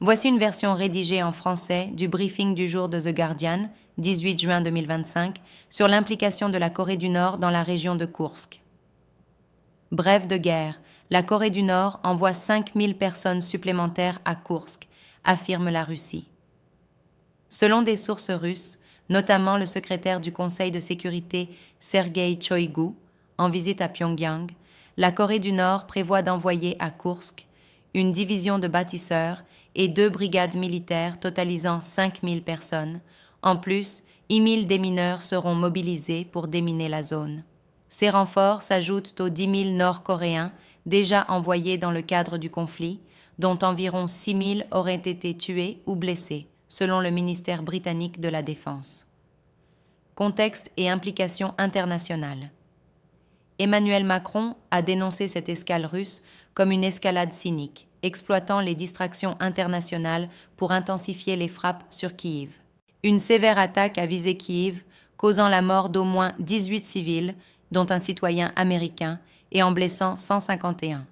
Voici une version rédigée en français du briefing du jour de The Guardian, 18 juin 2025, sur l'implication de la Corée du Nord dans la région de Koursk. Brève de guerre, la Corée du Nord envoie 5000 personnes supplémentaires à Koursk, affirme la Russie. Selon des sources russes, notamment le secrétaire du Conseil de sécurité Sergei Shoigu, en visite à Pyongyang, la Corée du Nord prévoit d'envoyer à Koursk une division de bâtisseurs et 2 brigades militaires totalisant 5000 personnes. En plus, 1000 démineurs seront mobilisés pour déminer la zone. Ces renforts s'ajoutent aux 10 000 Nord-Coréens déjà envoyés dans le cadre du conflit, dont environ 6 000 auraient été tués ou blessés, selon le ministère britannique de la Défense. Contexte et implications internationales. Emmanuel Macron a dénoncé cette escale russe comme une escalade cynique, exploitant les distractions internationales pour intensifier les frappes sur Kiev. Une sévère attaque a visé Kiev, causant la mort d'au moins 18 civils, dont un citoyen américain, et en blessant 151.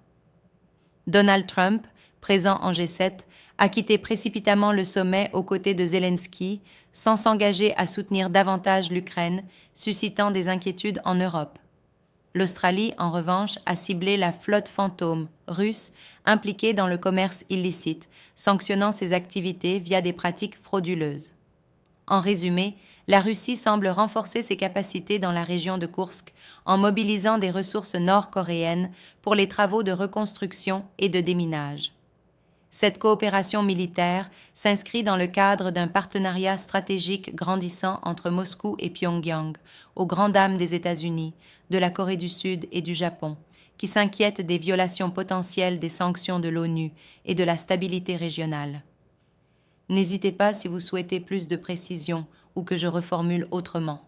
Donald Trump, présent en G7, a quitté précipitamment le sommet aux côtés de Zelensky, sans s'engager à soutenir davantage l'Ukraine, suscitant des inquiétudes en Europe. L'Australie, en revanche, a ciblé la flotte fantôme russe impliquée dans le commerce illicite, sanctionnant ses activités via des pratiques frauduleuses. En résumé, la Russie semble renforcer ses capacités dans la région de Koursk en mobilisant des ressources nord-coréennes pour les travaux de reconstruction et de déminage. Cette coopération militaire s'inscrit dans le cadre d'un partenariat stratégique grandissant entre Moscou et Pyongyang, aux grandes dames des États-Unis, de la Corée du Sud et du Japon, qui s'inquiètent des violations potentielles des sanctions de l'ONU et de la stabilité régionale. N'hésitez pas si vous souhaitez plus de précision ou que je reformule autrement.